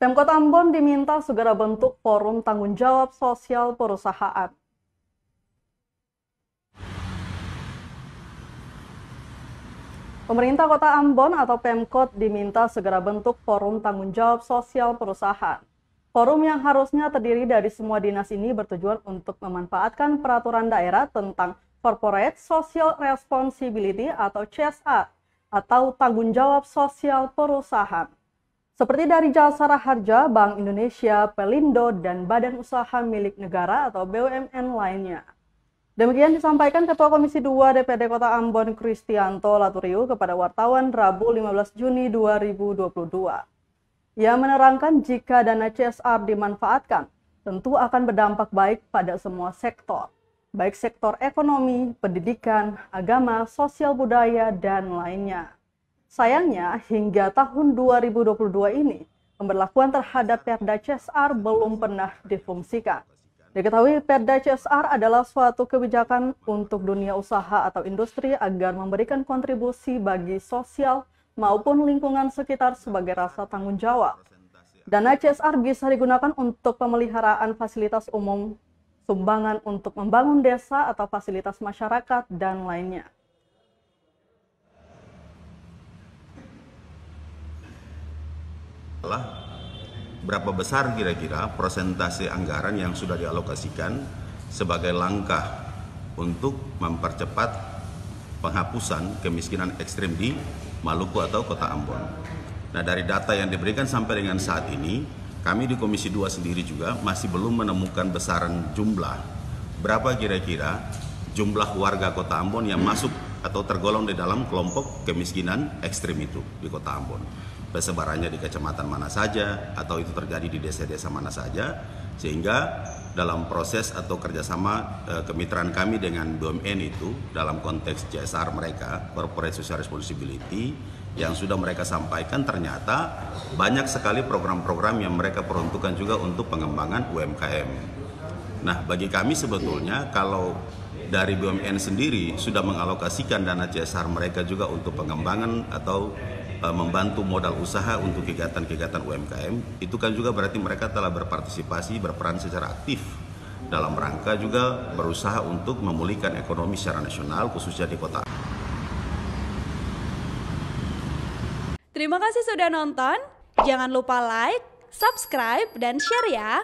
Pemkot Ambon diminta segera bentuk forum tanggung jawab sosial perusahaan. Pemerintah Kota Ambon atau Pemkot diminta segera bentuk forum tanggung jawab sosial perusahaan. Forum yang harusnya terdiri dari semua dinas ini bertujuan untuk memanfaatkan peraturan daerah tentang Corporate Social Responsibility atau CSR atau tanggung jawab sosial perusahaan. Seperti dari Jasara Harja, Bank Indonesia, Pelindo, dan Badan Usaha Milik Negara atau BUMN lainnya. Demikian disampaikan Ketua Komisi 2 DPD Kota Ambon Kristianto Laturiu kepada wartawan Rabu 15 Juni 2022. Ia menerangkan jika dana CSR dimanfaatkan, tentu akan berdampak baik pada semua sektor, baik sektor ekonomi, pendidikan, agama, sosial budaya, dan lainnya. Sayangnya, hingga tahun 2022 ini, pemberlakuan terhadap Perda CSR belum pernah difungsikan. Diketahui Perda CSR adalah suatu kebijakan untuk dunia usaha atau industri agar memberikan kontribusi bagi sosial maupun lingkungan sekitar sebagai rasa tanggung jawab. Dana CSR bisa digunakan untuk pemeliharaan fasilitas umum, sumbangan untuk membangun desa atau fasilitas masyarakat, dan lainnya. Berapa besar kira-kira persentase anggaran yang sudah dialokasikan sebagai langkah untuk mempercepat penghapusan kemiskinan ekstrim di Maluku atau Kota Ambon. Nah, dari data yang diberikan sampai dengan saat ini, kami di Komisi 2 sendiri juga masih belum menemukan besaran jumlah berapa kira-kira jumlah warga Kota Ambon yang masuk atau tergolong di dalam kelompok kemiskinan ekstrim itu di Kota Ambon. Persebarannya di kecamatan mana saja atau itu terjadi di desa-desa mana saja, sehingga dalam proses atau kerjasama kemitraan kami dengan BUMN itu dalam konteks CSR mereka, Corporate Social Responsibility, yang sudah mereka sampaikan ternyata banyak sekali program-program yang mereka peruntukkan juga untuk pengembangan UMKM. Nah, bagi kami sebetulnya kalau dari BUMN sendiri sudah mengalokasikan dana CSR mereka juga untuk pengembangan atau membantu modal usaha untuk kegiatan-kegiatan UMKM, itu kan juga berarti mereka telah berpartisipasi, berperan secara aktif dalam rangka juga berusaha untuk memulihkan ekonomi secara nasional, khususnya di kota. Terima kasih sudah nonton, jangan lupa like, subscribe, dan share ya!